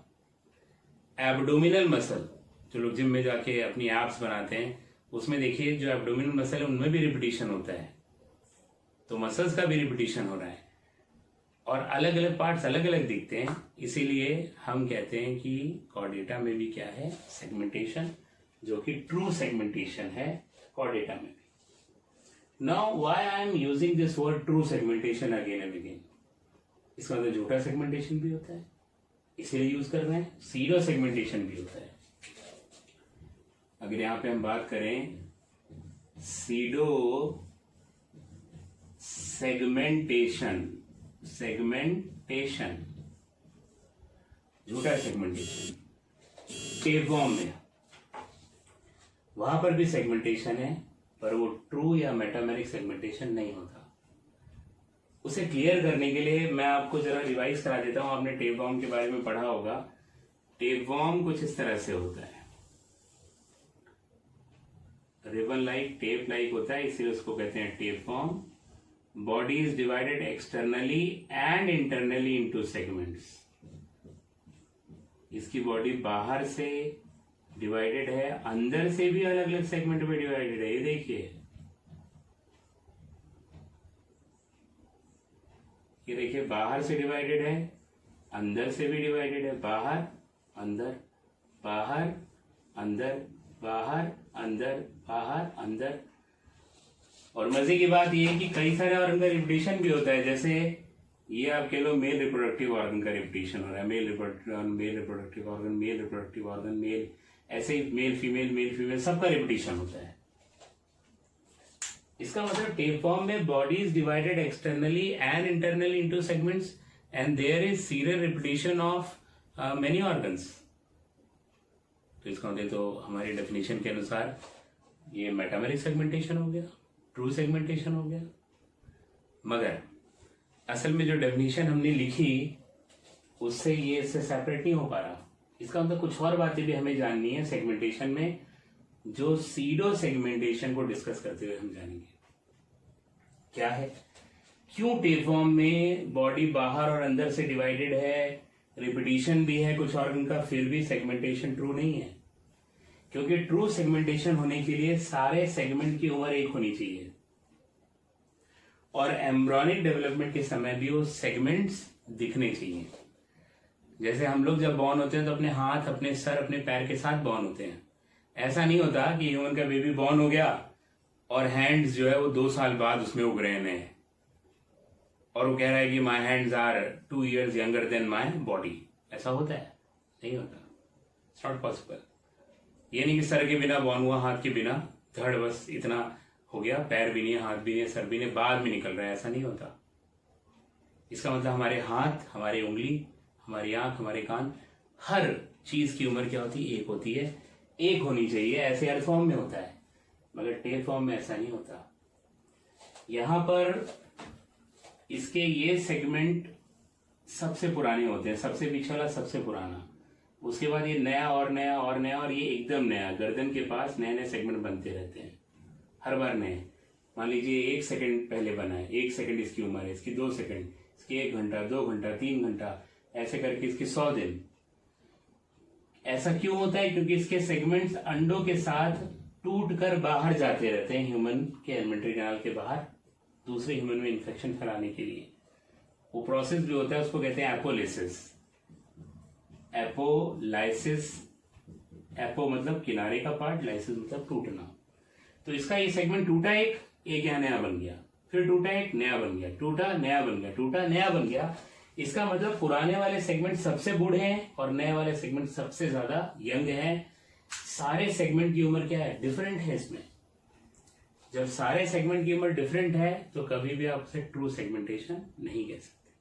एब्डोमिनल मसल, जो लोग जिम में जाके अपनी एब्स बनाते हैं, उसमें देखिए जो एब्डोमिनल मसल है उनमें भी रिपीटिशन होता है, तो मसल्स का भी रिपीटिशन हो रहा है और अलग अलग पार्ट्स अलग अलग दिखते हैं, इसीलिए हम कहते हैं कि कॉर्डेटा में भी क्या है, सेगमेंटेशन, जो कि ट्रू सेगमेंटेशन है कॉर्डेटा में भी। Now why I am using this word true segmentation again and again, इसका मतलब झूठा सेगमेंटेशन भी होता है, इसीलिए यूज कर रहे हैं। सीडो सेगमेंटेशन भी होता है। अगर यहां पे हम बात करें सीडो सेगमेंटेशन, झूठा सेगमेंटेशन, टेपवॉर्म में वहां पर भी सेगमेंटेशन है, पर वो ट्रू या मेटामेरिक सेगमेंटेशन नहीं होता। उसे क्लियर करने के लिए मैं आपको जरा रिवाइज करा देता हूं। आपने टेपवॉर्म के बारे में पढ़ा होगा। टेपवॉर्म कुछ इस तरह से होता है, रिबन लाइक, टेप लाइक होता है, इसलिए उसको कहते हैं tapeworm. Body is divided externally and internally into segments. इसकी बॉडी बाहर से डिवाइडेड है, अंदर से भी अलग अलग सेगमेंट में डिवाइडेड है। ये देखिए, ये देखिए, बाहर से डिवाइडेड है, अंदर से भी डिवाइडेड है, बाहर अंदर, बाहर अंदर, बाहर अंदर, बाहर अंदर। और मजे की बात यह है कि कई सारे ऑर्गन का रिपीटिशन भी होता है, जैसे ये आप कह लो मेल रिप्रोडक्टिव ऑर्गन का रिपीटिशन हो रहा है, male reproductive organ, male reproductive organ, male, ऐसे ही मेल फीमेल सबका रिपीटिशन होता है। इसका मतलब टेपवॉर्म में body is divided externally and internally into segments and there is serial repetition of many organs. तो इसका मतलब तो हमारी डेफिनेशन के अनुसार ये मेटामेरिक सेगमेंटेशन हो गया, ट्रू सेगमेंटेशन हो गया। मगर असल में जो डेफिनेशन हमने लिखी उससे ये इससे सेपरेट नहीं हो पा रहा। इसका मतलब कुछ और बातें भी हमें जाननी है सेगमेंटेशन में, जो सीडो सेगमेंटेशन को डिस्कस करते हुए हम जानेंगे। क्या है, क्यों टेपवॉर्म में बॉडी बाहर और अंदर से डिवाइडेड है, रिपीटिशन भी है कुछ ऑर्गन का, फिर भी सेगमेंटेशन ट्रू नहीं है? क्योंकि ट्रू सेगमेंटेशन होने के लिए सारे सेगमेंट की उम्र एक होनी चाहिए और एम्ब्रियोनिक डेवलपमेंट के समय भी वो सेगमेंट्स दिखने चाहिए। जैसे हम लोग जब बॉर्न होते हैं तो अपने हाथ, अपने सर, अपने पैर के साथ बॉर्न होते हैं। ऐसा नहीं होता कि ह्यूमन का बेबी बॉर्न हो गया और हैंड्स जो है वो 2 साल बाद उसमें उग रहे हैं और वो कह रहा है कि my hands are 2 years younger than my body. ऐसा होता है? नहीं होता, इट्स नॉट पॉसिबल। ये नहीं कि सर के बिना बॉर्न हुआ, हाथ के बिना, धड़ बस इतना हो गया, पैर भी नहीं, हाथ भी नहीं, सर भी नहीं, बाद में निकल रहा है, ऐसा नहीं होता। इसका मतलब हमारे हाथ, हमारी उंगली, हमारी आंख, हमारे कान, हर चीज की उम्र क्या होती है? एक होती है, एक होनी चाहिए। ऐसे हर फॉर्म में होता है, मगर टेप फॉर्म में ऐसा नहीं होता। यहां पर इसके ये सेगमेंट सबसे पुराने होते हैं, सबसे पिछला सबसे पुराना, उसके बाद ये नया और नया और नया, और ये एकदम नया। गर्दन के पास नए नए सेगमेंट बनते रहते हैं, हर बार नए। मान लीजिए 1 सेकंड पहले बना है, 1 सेकंड इसकी उम्र है, इसकी 2 सेकंड, इसकी 1 घंटा, 2 घंटा, 3 घंटा, ऐसे करके इसके 100 दिन। ऐसा क्यों होता है? क्योंकि इसके सेगमेंट्स अंडों के साथ टूट कर बाहर जाते रहते हैं, ह्यूमन के एलिमेंट्री कैनाल के बाहर, दूसरे ह्यूमन में इन्फेक्शन फैलाने के लिए। वो प्रोसेस भी होता है, उसको कहते हैं एपोलिसिस। एपोलाइसिस, एपो मतलब किनारे का पार्ट, लाइसिस मतलब टूटना। तो इसका ये सेगमेंट टूटा, एक यहाँ नया बन गया, फिर टूटा, एक नया बन गया, टूटा, नया बन गया, टूटा, नया बन गया। इसका मतलब पुराने वाले सेगमेंट सबसे बूढ़े हैं और नए वाले सेगमेंट सबसे ज्यादा यंग हैं। सारे सेगमेंट की उम्र क्या है? डिफरेंट है इसमें। जब सारे सेगमेंट की उम्र डिफरेंट है तो कभी भी आप उसे ट्रू सेगमेंटेशन नहीं कह सकते,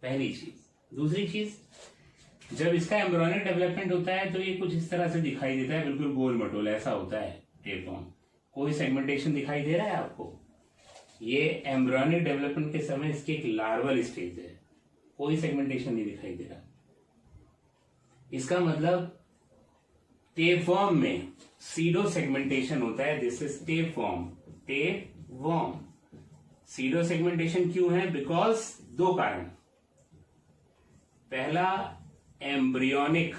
पहली चीज। दूसरी चीज, जब इसका एम्ब्रियोनिक डेवलपमेंट होता है तो ये कुछ इस तरह से दिखाई देता है, बिल्कुल गोल मटोल ऐसा होता है टेपवॉर्म। कोई सेगमेंटेशन दिखाई दे रहा है आपको? ये एम्ब्रियोनिक डेवलपमेंट के समय इसकी एक लार्वल स्टेज है, कोई सेगमेंटेशन नहीं दिखाई दे रहा। इसका मतलब टेपवर्म में सीडो सेगमेंटेशन होता है, this is tapeworm. Tapeworm pseudo segmentation क्यों है? बिकॉज दो कारण। पहला, embryonic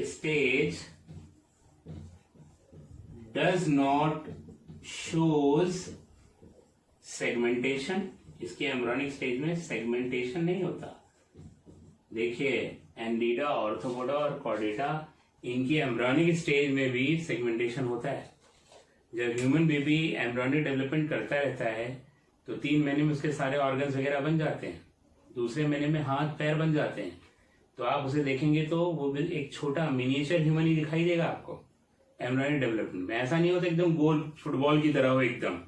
stage does not shows segmentation. इसके एम्ब्रियोनिक स्टेज में सेगमेंटेशन नहीं होता। देखिए, एनलीडा, ऑर्थोपोडा और कॉर्डेटा, इनकी एम्ब्रियोनिक स्टेज में भी सेगमेंटेशन होता है। जब ह्यूमन बेबी एम्ब्रियोनिक डेवलपमेंट करता रहता है तो 3 महीने में उसके सारे ऑर्गन्स वगैरह बन जाते हैं, दूसरे महीने में हाथ पैर बन जाते हैं। तो आप उसे देखेंगे तो वो भी एक छोटा मिनिएचर ह्यूमन ही दिखाई देगा आपको एम्ब्रियोनिक डेवलपमेंट में। ऐसा नहीं होता एकदम गोल फुटबॉल की तरह हो एकदम।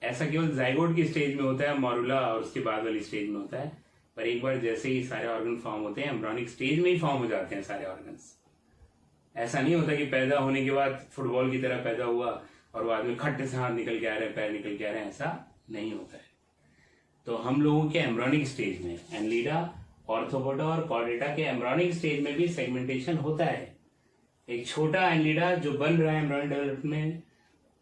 ऐसा केवल जाइगोट की स्टेज में होता है, मॉरुला और उसके बाद वाली स्टेज में होता है। पर एक बार जैसे ही सारे ऑर्गन फॉर्म होते हैं, एम्ब्रियोनिक स्टेज में ही फॉर्म हो जाते हैं सारे ऑर्गन्स। ऐसा नहीं होता कि पैदा होने के बाद फुटबॉल की तरह पैदा हुआ और बाद में खट्टे से हाथ निकल के आ रहे हैं, पैर निकल के आ रहे हैं, ऐसा नहीं होता है। तो हम लोगों के एम्ब्रियोनिक स्टेज में एनलीडा, ऑर्थोपोडा और कॉर्डेटा के एम्ब्रियोनिक स्टेज में भी सेगमेंटेशन होता है। एक छोटा एनलीडा जो बन रहा है एम्ब्रियोनिक डेवलपमेंट में,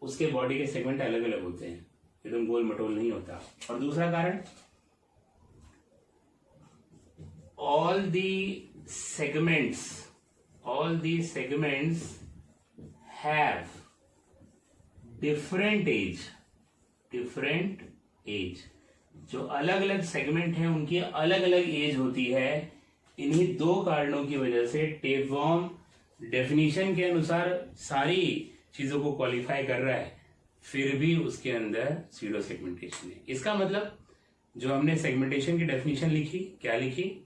उसके बॉडी के सेगमेंट अलग अलग होते हैं, एकदम गोल मटोल नहीं होता। और दूसरा कारण, all the segments have different age। जो अलग अलग सेगमेंट हैं उनकी अलग अलग एज होती है। इन्हीं दो कारणों की वजह से टेपवर्म डेफिनेशन के अनुसार सारी चीजों को क्वालिफाई कर रहा है, फिर भी उसके अंदर सीडो सेगमेंटेशन है। इसका मतलब जो हमने सेगमेंटेशन की डेफिनेशन लिखी, क्या लिखी?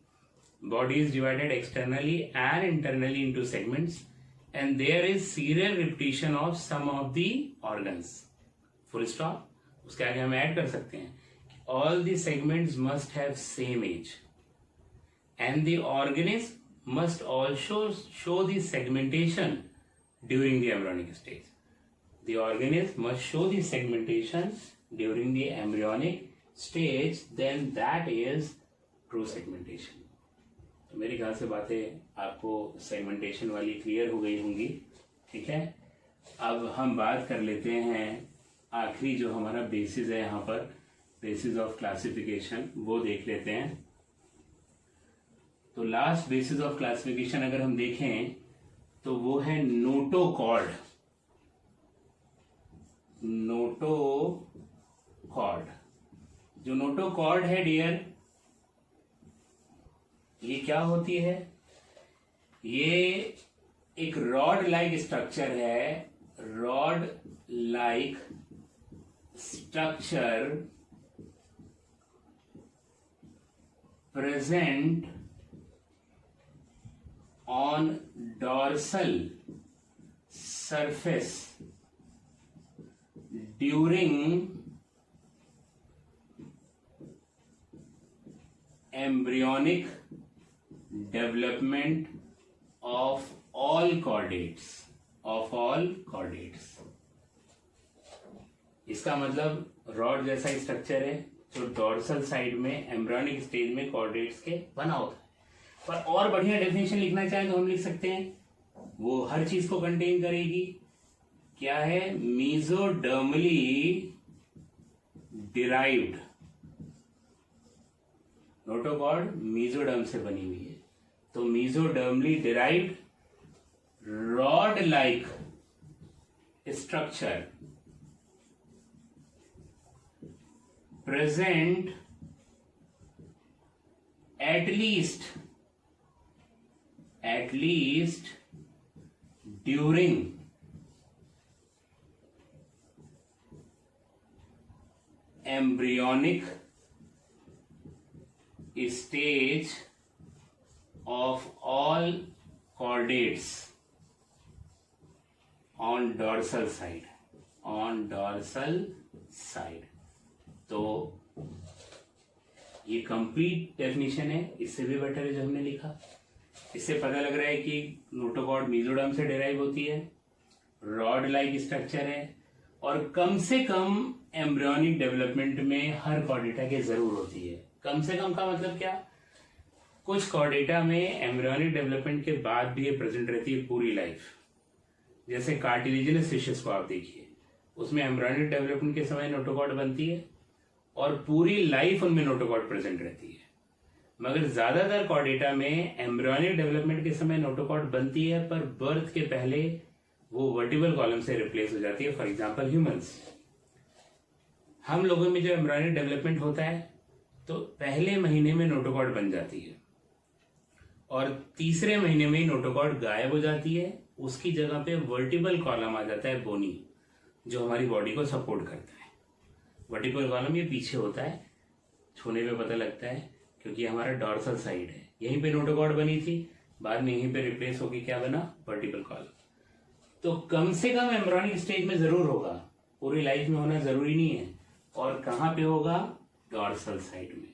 Body is divided externally and internally into segments, and there is serial repetition of some of the organs. Full stop. उसके आगे हम ऐड कर सकते हैं, all the segments must have same age, and the organism must also show the segmentation during the embryonic stage. The organism must show the segmentation during the embryonic stage, then that is true segmentation. तो मेरे ख्याल से बातें आपको segmentation वाली clear हो गई होंगी। ठीक है, अब हम बात कर लेते हैं आखिरी जो हमारा बेसिस है, यहाँ पर बेसिस ऑफ क्लासिफिकेशन, वो देख लेते हैं। तो लास्ट बेसिस ऑफ क्लासिफिकेशन अगर हम देखें तो वो है नोटोकॉर्ड। जो नोटोकॉर्ड है डियर, ये क्या होती है? ये एक रॉड लाइक स्ट्रक्चर है, rod like structure present on dorsal surface during embryonic development of all chordates। इसका मतलब रॉड जैसा स्ट्रक्चर है जो डॉर्सल साइड में एम्ब्रियोनिक स्टेज में कॉर्डेट्स के बना होता है। पर और बढ़िया डेफिनेशन लिखना चाहें तो हम लिख सकते हैं, वो हर चीज को कंटेन करेगी। क्या है? Mesodermally derived. नोटोकॉर्ड मीजोडर्म से बनी हुई है, तो mesodermally derived rod like structure present at least during embryonic stage of all chordates on dorsal side। तो ये कंप्लीट डेफिनेशन है, इससे भी बेटर है जो हमने लिखा। इससे पता लग रहा है कि नोटोकॉर्ड मीजोडर्म से डिराइव होती है, रॉड लाइक स्ट्रक्चर है, और कम से कम एम्ब्रियोनिक डेवलपमेंट में हर कॉर्डेटा की जरूर होती है। कम से कम का मतलब क्या? कुछ कॉर्डेटा में एम्ब्रियोनिक डेवलपमेंट के बाद भी ये प्रेजेंट रहती है पूरी लाइफ। जैसे कार्टिलेजिनस फिशेस को आप देखिए, उसमें एम्ब्रियोनिक डेवलपमेंट के समय नोटोकॉर्ड बनती है और पूरी लाइफ उनमें नोटोकॉर्ड प्रेजेंट रहती है। मगर ज्यादातर कॉर्डेटा में एम्ब्रियोनिक डेवलपमेंट के समय नोटोकॉर्ड बनती है, पर बर्थ के पहले वो वर्टिबल कॉलम से रिप्लेस हो जाती है। फॉर एग्जाम्पल ह्यूमंस, हम लोगों में जो एम्ब्रियोनिक डेवलपमेंट होता है तो पहले महीने में नोटोकॉर्ड बन जाती है और तीसरे महीने में ही नोटोकॉर्ड गायब हो जाती है। उसकी जगह पे वर्टिबल कॉलम आ जाता है, बोनी, जो हमारी बॉडी को सपोर्ट करता है। वर्टिबल कॉलम ये पीछे होता है, छूने पे पता लगता है, क्योंकि हमारा डॉर्सल साइड है। यहीं पे नोटोकॉर्ड बनी थी, बाद में यहीं पे रिप्लेस होकर क्या बना, वर्टिबल कॉलम। तो कम से कम एम्ब्रियोनिक स्टेज में जरूर होगा, पूरी लाइफ में होना जरूरी नहीं है। और कहाँ पे होगा, डॉर्सल साइड में।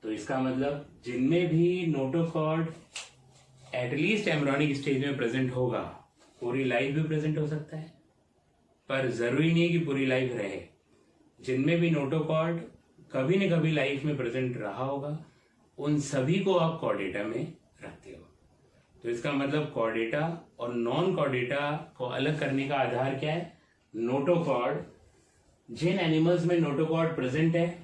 तो इसका मतलब जिनमें भी नोटोकॉर्ड एटलीस्ट एम्ब्रियोनिक स्टेज में प्रेजेंट होगा, पूरी लाइफ भी प्रेजेंट हो सकता है, पर जरूरी नहीं है कि पूरी लाइफ रहे। जिनमें भी नोटोकॉर्ड कभी न कभी लाइफ में प्रेजेंट रहा होगा, उन सभी को आप कॉर्डेटा में रखते हो। तो इसका मतलब कॉर्डेटा और नॉन कॉर्डेटा को अलग करने का आधार क्या है, नोटोकॉर्ड। जिन एनिमल्स में नोटोकॉर्ड प्रेजेंट है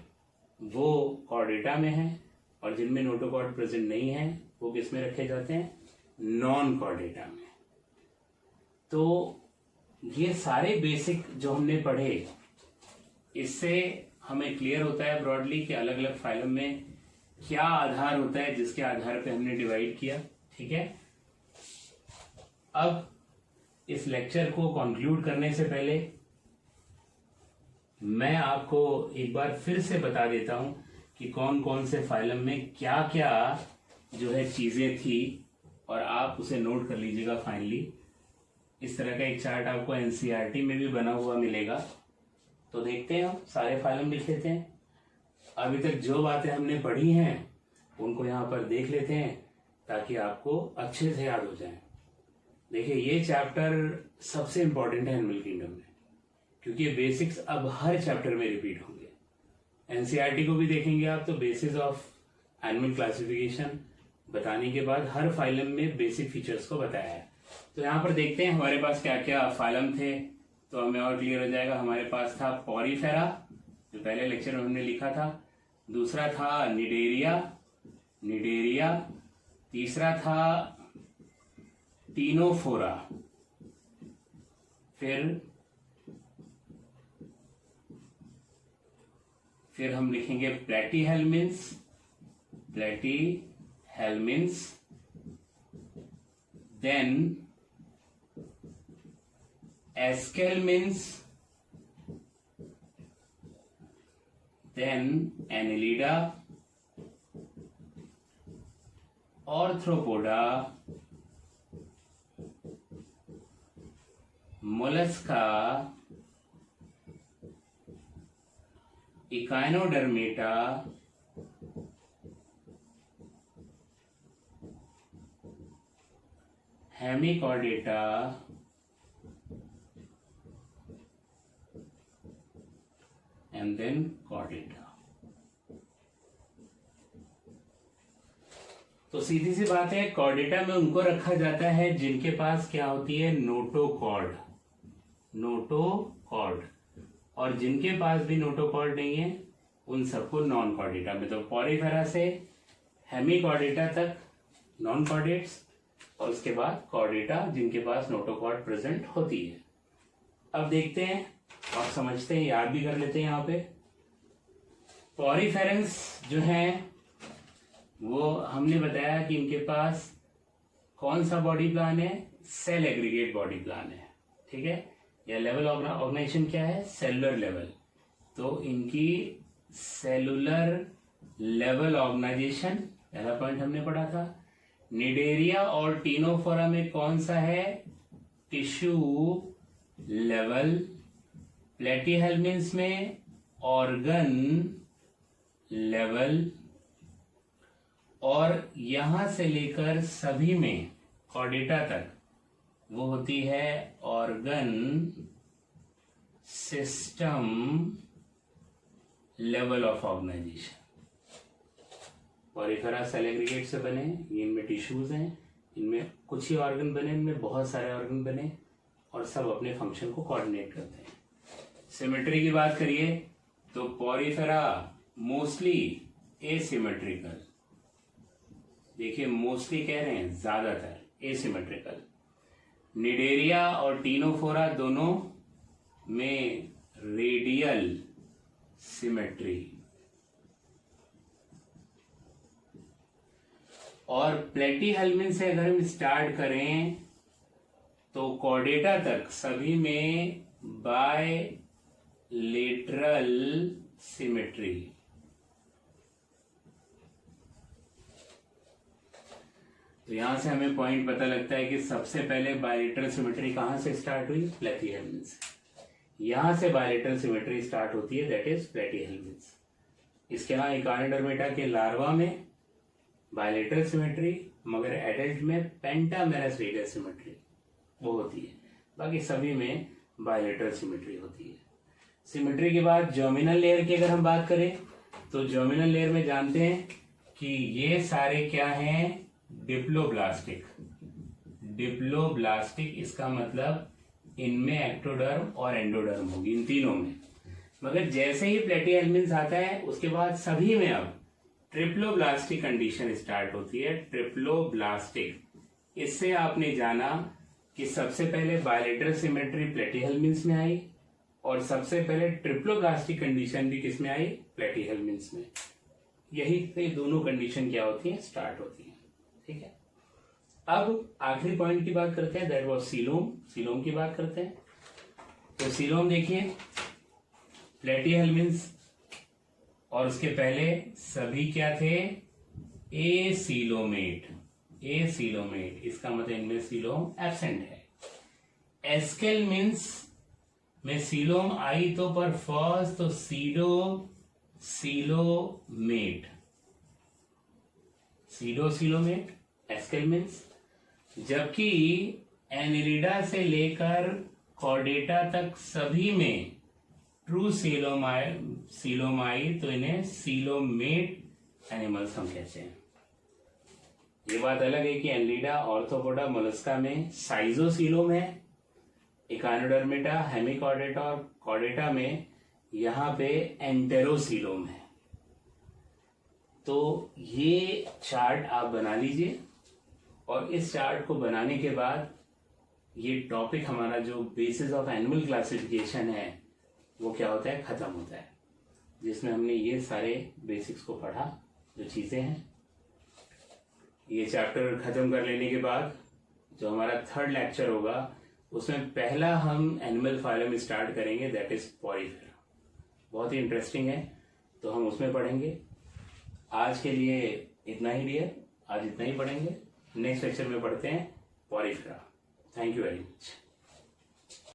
वो कॉर्डेटा में है, और जिनमें नोटोकॉर्ड प्रेजेंट नहीं है वो किस में रखे जाते हैं, नॉन कॉर्डेटा में। तो ये सारे बेसिक जो हमने पढ़े, इससे हमें क्लियर होता है ब्रॉडली कि अलग अलग फाइलम में क्या आधार होता है जिसके आधार पे हमने डिवाइड किया। ठीक है, अब इस लेक्चर को कंक्लूड करने से पहले मैं आपको एक बार फिर से बता देता हूं कि कौन कौन से फाइलम में क्या क्या जो है चीजें थी, और आप उसे नोट कर लीजिएगा फाइनली। इस तरह का एक चार्ट आपको एनसीईआरटी में भी बना हुआ मिलेगा। तो देखते हैं, हम सारे फाइलम लिख लेते हैं। अभी तक जो बातें हमने पढ़ी हैं उनको यहाँ पर देख लेते हैं ताकि आपको अच्छे से याद हो जाए। देखिए, ये चैप्टर सबसे इंपॉर्टेंट है एनिमल किंगडम में, क्योंकि ये बेसिक्स अब हर चैप्टर में रिपीट होंगे। एनसीईआरटी को भी देखेंगे आप तो बेसिस ऑफ एनिमल क्लासिफिकेशन बताने के बाद हर फाइलम में बेसिक फीचर्स को बताया है। तो यहाँ पर देखते हैं हमारे पास क्या क्या फाइलम थे, तो हमें और क्लियर हो जाएगा। हमारे पास था पॉरीफेरा, जो पहले लेक्चर में हमने लिखा था। दूसरा था निडेरिया। तीसरा था टीनोफोरा। फिर हम लिखेंगे platyhelminthes, then aschelminthes, then annelida, arthropoda, mollusca, echinodermata, hemichordata, and then chordata. तो सीधी सी बात है, कॉर्डेटा में उनको रखा जाता है जिनके पास क्या होती है, नोटोकॉर्ड, और जिनके पास भी नोटोकॉर्ड नहीं है उन सबको नॉन कॉर्डेटा में। तो पॉरीफेरा से हेमिकॉर्डेटा तक नॉन कॉर्डेट्स, और उसके बाद कॉर्डेटा जिनके पास नोटोकॉर्ड प्रेजेंट होती है। अब देखते हैं और समझते हैं, याद भी कर लेते हैं। यहाँ पे पॉरीफेरेंस जो है वो हमने बताया कि इनके पास कौन सा बॉडी प्लान है, सेल एग्रीगेट बॉडी प्लान है। ठीक है, या लेवल ऑर्गेनाइजेशन क्या है, सेलुलर लेवल। तो इनकी सेलुलर लेवल ऑर्गेनाइजेशन पहला पॉइंट हमने पढ़ा था। निडेरिया और टीनोफोरा में कौन सा है, टिश्यू लेवल। प्लेटीहेल्मिन्स में ऑर्गन लेवल, और यहां से लेकर सभी में कॉर्डेटा तक वो होती है organ system level of organization. Porifera cell aggregate से बने, ये इनमें टिश्यूज हैं, इनमें कुछ ही ऑर्गन बने, इनमें बहुत सारे ऑर्गन बने और सब अपने फंक्शन को कोऑर्डिनेट करते हैं। सिमेट्री की बात करिए तो पॉरीफेरा मोस्टली एसिमेट्रिकल, देखिए मोस्टली कह रहे हैं ज्यादातर एसिमेट्रिकल। निडेरिया और टीनोफोरा दोनों में रेडियल सिमेट्री, और प्लेटीहेल्मिन से अगर हम स्टार्ट करें तो कॉर्डेटा तक सभी में बायलेटरल सिमेट्री। तो यहां से हमें पॉइंट पता लगता है कि सबसे पहले बायलेटरल सिमेट्री कहां से स्टार्ट हुई, प्लेटीहेल्मिन से। यहां से बायलेटरल सिमेट्री स्टार्ट होती है, दैट इज प्लेटीहेल्मिन। इसके यहां इकानोडर्मेटा के लार्वा में बायलेटरल सिमेट्री, मगर एडल्ट में पेंटामेरस रेडियस सिमेट्री वो होती है, बाकी सभी में बायलेटरल सिमेट्री होती है। सिमेट्री के बाद जर्मिनल लेयर की अगर हम बात करें तो जर्मिनल लेयर में जानते हैं कि ये सारे क्या हैं, डिप्लोब्लास्टिक। डिप्लोब्लास्टिक इसका मतलब इनमें एक्टोडर्म और एंडोडर्म होगी, इन तीनों में। मगर जैसे ही प्लेटीहेल्मिन्स आता है उसके बाद सभी में अब ट्रिप्लोब्लास्टिक कंडीशन स्टार्ट होती है, ट्रिप्लोब्लास्टिक। इससे आपने जाना कि सबसे पहले बायलेटरल सिमेट्री प्लेटीहेल्मिन्स में आई और सबसे पहले ट्रिप्लोब्लास्टिक कंडीशन भी किस में आई, प्लेटीहेल्मिन्स में। यही से दोनों कंडीशन क्या होती है, स्टार्ट होती है। ठीक है, अब आखिरी पॉइंट की बात करते हैं, दैट वाज सीलोम। सीलोम की बात करते हैं तो सीलोम देखिए प्लेटीहेल्मिन्स और उसके पहले सभी क्या थे, एसीलोमेट। एसीलोमेट इसका मतलब इनमें सीलोम एब्सेंट है। एस्केल्मिन्स में सीलोम आई तो पर फर्स्ट तो सीलोमेट, सीलोमेट एस्केल्मिन्स। जबकि एनिलिडा से लेकर कॉर्डेटा तक सभी में ट्रू सीलोमाई तो इन्हें सीलोमेट एनिमल्स हम कहते हैं। ये बात अलग है कि एनिलिडा ऑर्थोपोडा मोलस्का में साइजोसीलोम है, इकानोडर्मेटा हेमिकॉर्डेटा और कॉर्डेटा में यहां पे एंटेरोसीलोम है। तो ये चार्ट आप बना लीजिए और इस चार्ट को बनाने के बाद ये टॉपिक हमारा जो बेसिस ऑफ एनिमल क्लासिफिकेशन है वो क्या होता है, खत्म होता है, जिसमें हमने ये सारे बेसिक्स को पढ़ा, जो चीजें हैं। ये चैप्टर खत्म कर लेने के बाद जो हमारा थर्ड लेक्चर होगा उसमें पहला हम एनिमल फाइलम स्टार्ट करेंगे, दैट इज पॉरीफेरा। बहुत ही इंटरेस्टिंग है, तो हम उसमें पढ़ेंगे। आज के लिए इतना ही डियर, आज इतना ही पढ़ेंगे। नेक्स्ट लेक्चर में पढ़ते हैं Porifera. Thank you very much.